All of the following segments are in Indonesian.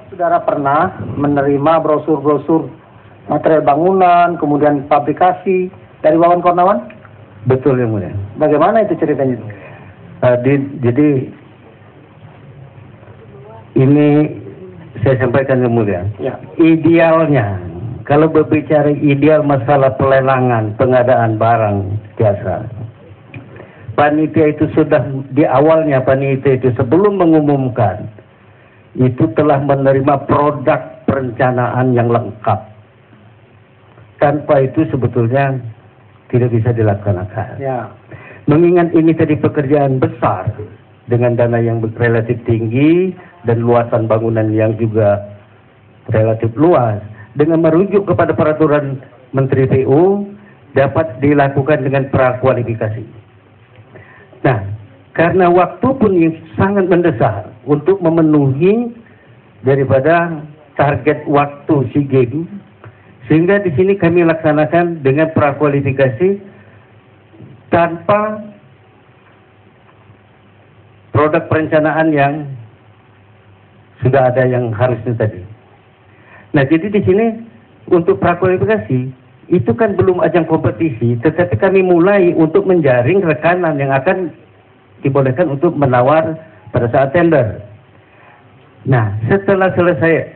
Saudara pernah menerima brosur-brosur material bangunan, kemudian fabrikasi dari Wawan Kurniawan? Betul yang mulia. Bagaimana itu ceritanya? Jadi ini saya sampaikan yang mulia. Ya. Idealnya, kalau berbicara ideal masalah pelelangan pengadaan barang jasa, panitia itu sudah di awalnya panitia itu sebelum mengumumkan itu telah menerima produk perencanaan yang lengkap. Tanpa itu sebetulnya tidak bisa dilaksanakan. Ya. Mengingat ini tadi pekerjaan besar dengan dana yang relatif tinggi dan luasan bangunan yang juga relatif luas, dengan merujuk kepada peraturan Menteri PU dapat dilakukan dengan prakualifikasi. Nah, karena waktu pun yang sangat mendesak untuk memenuhi daripada target waktu SEA Games, sehingga di sini kami laksanakan dengan prakualifikasi tanpa produk perencanaan yang sudah ada yang harusnya tadi. Nah, jadi di sini untuk prakualifikasi itu kan belum ajang kompetisi, tetapi kami mulai untuk menjaring rekanan yang akan dibolehkan untuk menawar pada saat tender. Nah, setelah selesai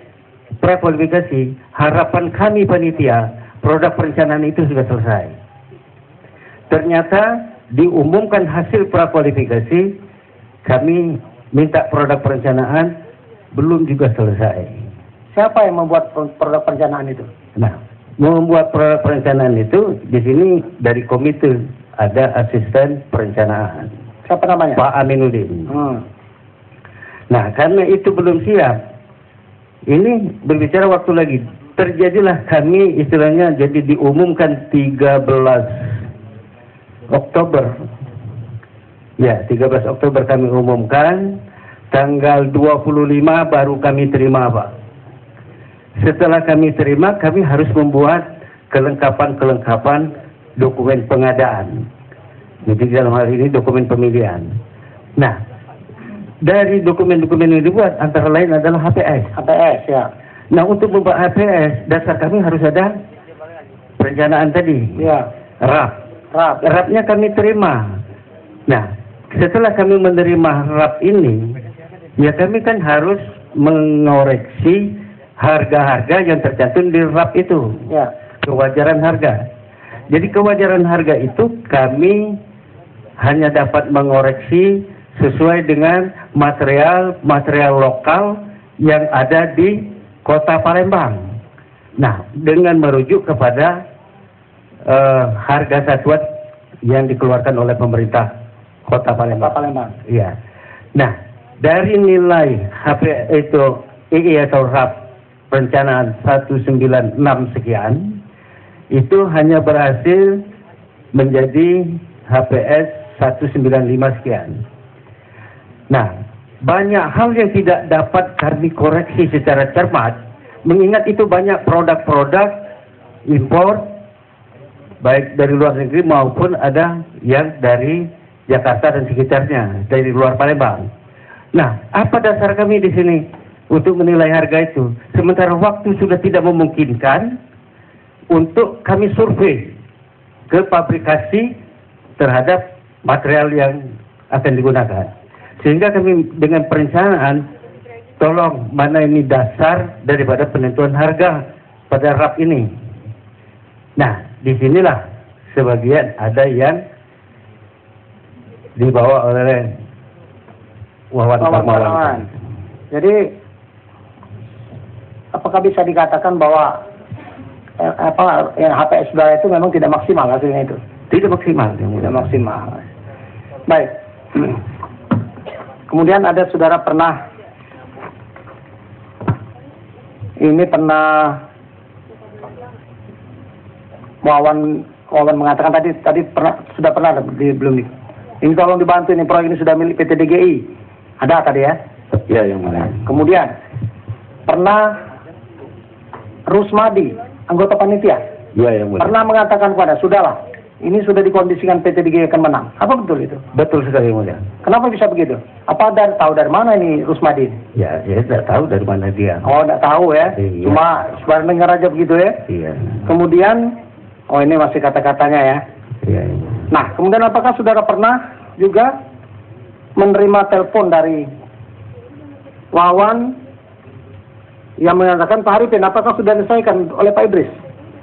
prakualifikasi, harapan kami panitia produk perencanaan itu sudah selesai. Ternyata diumumkan hasil prakualifikasi, kami minta produk perencanaan belum juga selesai. Siapa yang membuat produk perencanaan itu? Nah, membuat produk perencanaan itu di sini dari komite ada asisten perencanaan. Siapa namanya? Pak Aminuddin. Nah, karena itu belum siap, ini berbicara waktu lagi. Terjadilah kami istilahnya jadi diumumkan 13 Oktober. Ya, 13 Oktober kami umumkan. Tanggal 25 baru kami terima, Pak. Setelah kami terima, kami harus membuat kelengkapan-kelengkapan dokumen pengadaan. Jadi dalam hal ini dokumen pemilihan. Nah, dari dokumen-dokumen yang dibuat antara lain adalah HPS. HPS, ya. Nah, untuk membuat HPS, dasar kami harus ada perencanaan tadi. Ya. RAP-nya kami terima. Nah, setelah kami menerima RAP ini, ya kami kan harus mengoreksi harga-harga yang tercantum di RAP itu. Ya. Kewajaran harga. Jadi kewajaran harga itu kami hanya dapat mengoreksi sesuai dengan material lokal yang ada di Kota Palembang. Nah, dengan merujuk kepada harga satuan yang dikeluarkan oleh pemerintah Kota Palembang. Iya. Nah, dari nilai HP itu EE atau RAP perencanaan 196 sekian, itu hanya berhasil menjadi HPS 195 sekian. Nah, banyak hal yang tidak dapat kami koreksi secara cermat, mengingat itu banyak produk-produk impor, baik dari luar negeri maupun ada yang dari Jakarta dan sekitarnya, dari luar Palembang. Nah, apa dasar kami di sini untuk menilai harga itu? Sementara waktu sudah tidak memungkinkan untuk kami survei ke pabrikasi terhadap material yang akan digunakan. Sehingga kami dengan perencanaan, tolong mana ini dasar daripada penentuan harga pada RAP ini. Nah, disinilah sebagian ada yang dibawa oleh Wawan Kurniawan. Jadi, apakah bisa dikatakan bahwa HPS saudara itu memang tidak maksimal hasilnya itu? Tidak maksimal. Tidak maksimal. Baik. Kemudian ada saudara pernah Wawan mengatakan tadi sudah pernah belum nih. Ini tolong dibantu, ini proyek ini sudah milik PT DGI. Ada tadi ya? Ya, yang mana? Kemudian pernah Rusmadi, anggota panitia, ya, yang mana? pernah mengatakan sudahlah, ini sudah dikondisikan PT DGI akan menang. Apa betul itu? Betul sekali Yang Mulia. Kenapa bisa begitu? Apa tahu dari mana ini Rusmadi? Ya, saya tidak tahu dari mana dia. Oh, tidak tahu ya. Iya. Cuma sebarang dengar aja begitu ya. Iya. Kemudian, oh ini masih kata-katanya ya. Iya. Iya. Nah, kemudian apakah saudara pernah juga menerima telepon dari Wawan yang mengatakan Pak Arifin, apakah sudah diselesaikan oleh Pak Idris?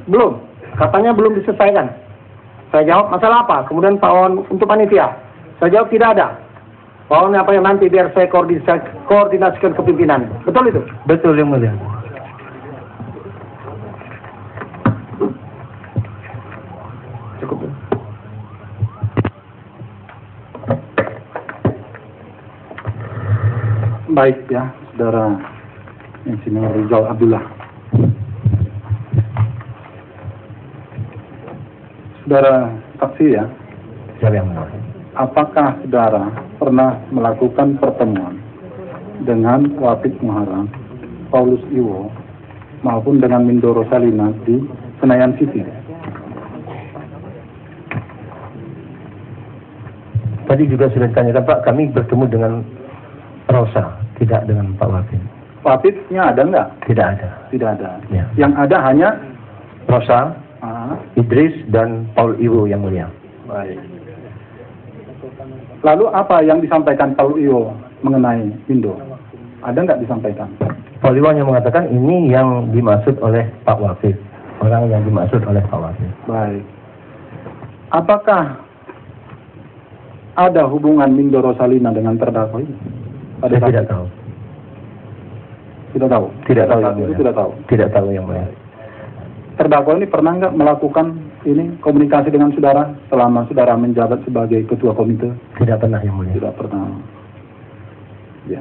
Belum. Katanya belum diselesaikan. Saya jawab, masalah apa? Kemudian Pak Wawan untuk panitia. Saya jawab, tidak ada. Pak Wawan apa yang nanti biar saya koordinasikan ke pimpinan. Betul itu? Betul Yang Mulia. Cukup. Baik ya, Saudara Insinyur Rizal Abdullah. Saudara saksi ya, Siapa Yang Mulia? apakah saudara pernah melakukan pertemuan dengan Wapit Muharam, Paulus Iwo, maupun dengan Mindoro Salina di Senayan City? Tadi juga sudah ditanyakan Pak, kami bertemu dengan Rosa, tidak dengan Pak Wapit. Wapitnya ada nggak? Tidak ada. Tidak ada. Ya. Yang ada hanya Rosa, Idris, dan Paul Iwo Yang Mulia. baik. Lalu apa yang disampaikan Paul Iwo mengenai Mindo? Ada nggak disampaikan? Paul Iwo yang mengatakan ini yang dimaksud oleh Pak Wapit. Orang yang dimaksud oleh Pak Wapit. Baik. Apakah ada hubungan Mindo Rosalina dengan terdakwa ini? Pada Saya saat tidak itu? tahu. Tidak tahu. Tidak tahu Pada Yang saat itu Mulia. tidak tahu. Tidak tahu Yang Mulia. Terdakwa ini pernah nggak melakukan ini komunikasi dengan saudara selama saudara menjabat sebagai ketua komite? Tidak pernah Yang Mulia. Tidak pernah. Ya.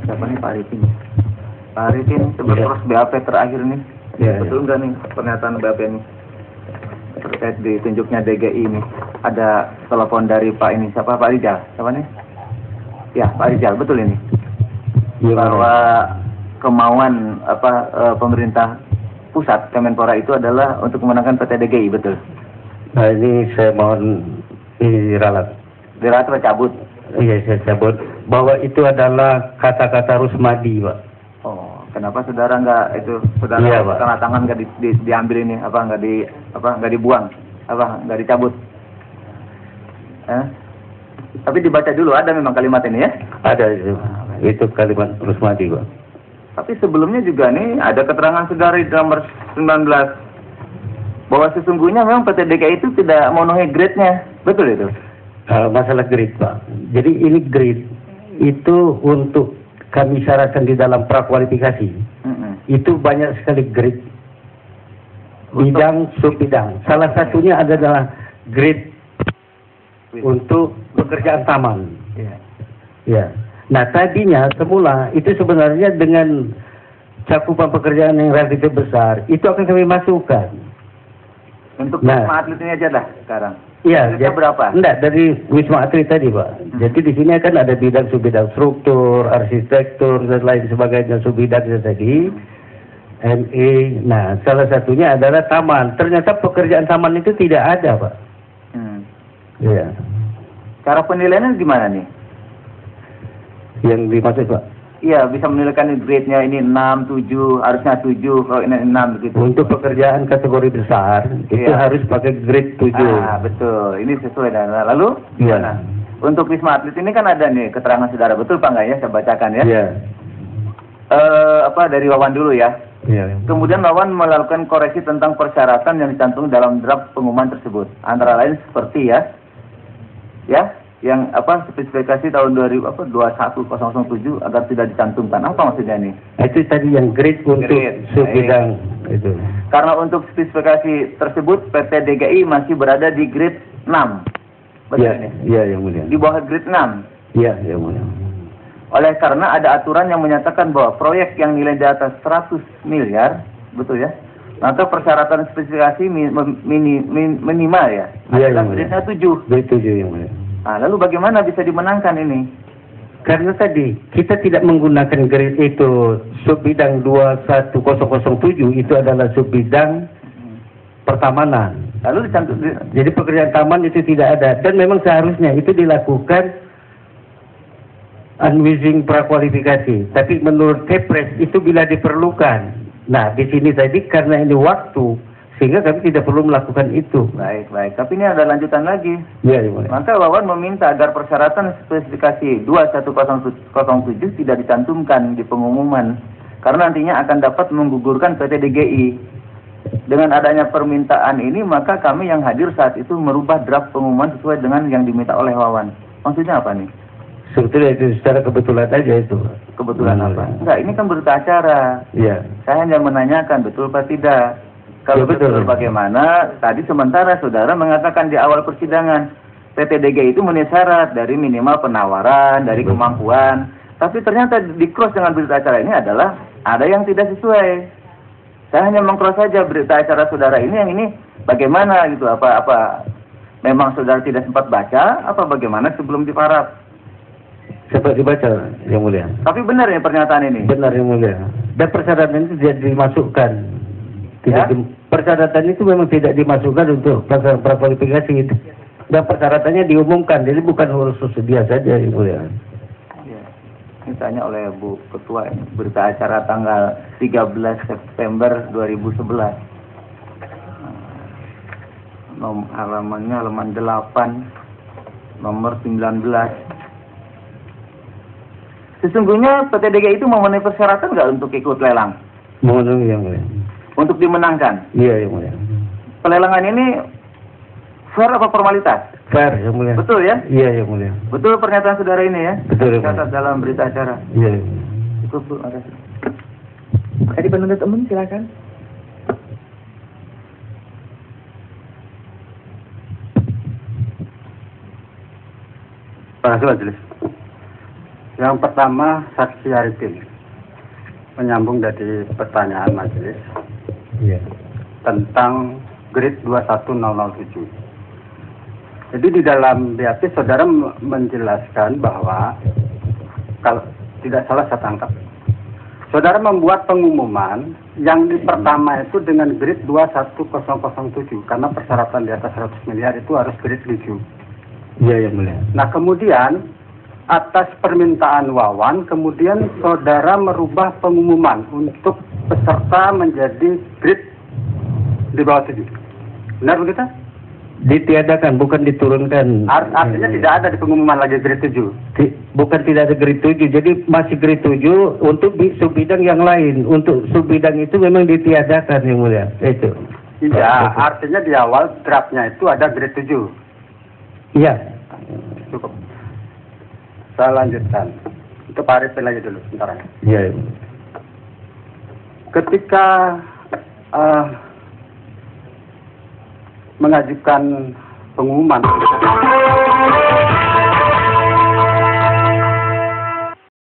Siapa nih Pak Arifin? Pak Arifin Iya. terus BAP terakhir nih. Iya, Betul nggak nih pernyataan BAP ini terkait ditunjuknya DGI ini? Ada telepon dari Pak ini siapa? Pak Rijal. Siapa nih? Ya Pak Rijal, betul ini. Iya, Bahwa kemauan pemerintah pusat Kemenpora itu adalah untuk memenangkan PT DGI, betul? Nah ini saya mohon diralat. Diralat atau cabut? Iya saya cabut bahwa itu adalah kata-kata Rusmadi Pak. Oh, kenapa saudara nggak itu saudara Iya, Pak. tanda tangan nggak diambil ini nggak dibuang nggak dicabut? Tapi dibaca dulu, ada memang kalimat ini ya. Ada itu kalimat Rusmadi Pak. Tapi sebelumnya juga nih ada keterangan saudara di nomor 19 bahwa sesungguhnya memang PT DKI itu tidak memenuhi grade-nya, betul itu? Masalah grade Pak. Jadi ini grade itu untuk kami syaratkan di dalam prakualifikasi. Itu banyak sekali grade. Bidang, sub-bidang. Salah satunya adalah grade untuk pekerjaan taman. Iya. Ya. Nah tadinya semula itu sebenarnya dengan cakupan pekerjaan yang relatif besar itu akan kami masukkan. Untuk Nah. Wisma Atlet ini aja dah sekarang. Iya. Grade-nya berapa? Enggak, dari Wisma Atlet tadi Pak. Jadi di sini kan ada bidang subbidang struktur, arsitektur dan lain sebagainya subbidangnya tadi. ME. Nah salah satunya adalah taman. Ternyata pekerjaan taman itu tidak ada Pak. Iya. Cara penilaiannya gimana nih? Yang dimaksud Pak. Iya, bisa menilaikan grade-nya ini 6, 7, harusnya 7, kalau ini 6 begitu. Untuk pekerjaan kategori besar itu Iya. harus pakai grade 7. Betul. Ini sesuai dengan lalu Iya. gimana? Untuk Wisma Atlet ini kan ada nih keterangan saudara, betul Pak nggak ya? Saya bacakan ya. Iya. Dari Wawan dulu ya. Iya. Kemudian Wawan melakukan koreksi tentang persyaratan yang dicantum dalam draft pengumuman tersebut. Antara lain seperti yang spesifikasi tahun 21007 agar tidak dicantumkan. Apa maksudnya nih? Itu tadi yang grade untuk Grade, subbidang itu. Karena untuk spesifikasi tersebut PT DGI masih berada di grade 6. Betul Iya, ini? iya yang mulia. Di bawah grade 6. Iya, yang mulia. Oleh karena ada aturan yang menyatakan bahwa proyek yang nilai di atas 100 miliar, betul ya? Maka persyaratan spesifikasi minimal ya. Iya, Adalah yang mulia. grade-nya 7. Grade 7 yang mulia. Nah, lalu bagaimana bisa dimenangkan ini? Karena tadi kita tidak menggunakan grade itu, subbidang 21007 itu adalah subbidang pertamanan. Lalu Jadi pekerjaan taman itu tidak ada, dan memang seharusnya itu dilakukan unwitting prakualifikasi. Tapi menurut Kepres itu bila diperlukan. Nah, di sini tadi karena ini waktu, sehingga kami tidak perlu melakukan itu. Baik. Tapi ini ada lanjutan lagi. Ya, boleh. Maka Wawan meminta agar persyaratan spesifikasi 21007 tidak dicantumkan di pengumuman, karena nantinya akan dapat menggugurkan PT DGI. Dengan adanya permintaan ini, maka kami yang hadir saat itu merubah draft pengumuman sesuai dengan yang diminta oleh Wawan. Maksudnya apa nih? Sebetulnya itu secara kebetulan aja itu. Kebetulan apa? Enggak, ini kan berita acara. Iya. Saya hanya menanyakan betul apa tidak. Kalau Ya, betul. betul bagaimana? Tadi sementara saudara mengatakan di awal persidangan PT DGI itu memenuhi syarat dari minimal penawaran, dari kemampuan. Tapi ternyata di cross dengan berita acara ini adalah ada yang tidak sesuai. Saya hanya meng-cross saja berita acara saudara ini, yang ini bagaimana gitu, apa memang saudara tidak sempat baca, apa bagaimana sebelum diparaf? Sempat dibaca, Yang Mulia. Tapi benar ya pernyataan ini? Benar, Yang Mulia. Dan persyaratan itu tidak dimasukkan. Ya? Persyaratan itu memang tidak dimasukkan untuk pelaksanaan prakualifikasi itu. Dan persyaratannya diumumkan, jadi bukan khusus dia saja, Yang Mulia. Ditanya oleh Bu Ketua ini, berita acara tanggal 13 September 2011. Halamannya halaman 8, nomor 19. Sesungguhnya PT DGI itu memenuhi persyaratan nggak untuk ikut lelang? Memenuhi, Yang Mulia. Untuk dimenangkan? Iya, Yang Mulia. Pelelangan ini fair apa formalitas? Fair, Yang Mulia. Betul ya? Iya, Yang Mulia. Betul pernyataan saudara ini ya? Betul, Yang Mulia. Catat dalam berita acara. Iya, Yang Mulia. Cukup, Bu. Makasih. Tadi penuntut umum silakan. Terima kasih, Majelis. Yang pertama, saksi Arifin. Menyambung dari pertanyaan Majelis Iya. tentang grid 21007. Jadi di dalam BAP saudara menjelaskan bahwa, kalau tidak salah saya tangkap, saudara membuat pengumuman yang di pertama itu dengan grid 21007 karena persyaratan di atas 100 miliar itu harus grid 7. Iya, Yang Mulia. Nah, kemudian atas permintaan Wawan, kemudian saudara merubah pengumuman untuk peserta menjadi grid di bawah 7. Benar begitu? Ditiadakan, bukan diturunkan. Artinya tidak ada di pengumuman lagi grid 7. Bukan tidak ada grade 7, jadi masih grade 7 untuk subbidang yang lain. Untuk subbidang itu memang ditiadakan, Yang Mulia. Itu. Iya, artinya di awal draftnya itu ada grade 7. Iya. Cukup. Saya lanjutkan. Untuk Pak Arifin lagi dulu, sebentar ya. Iya. Ketika mengajukan pengumuman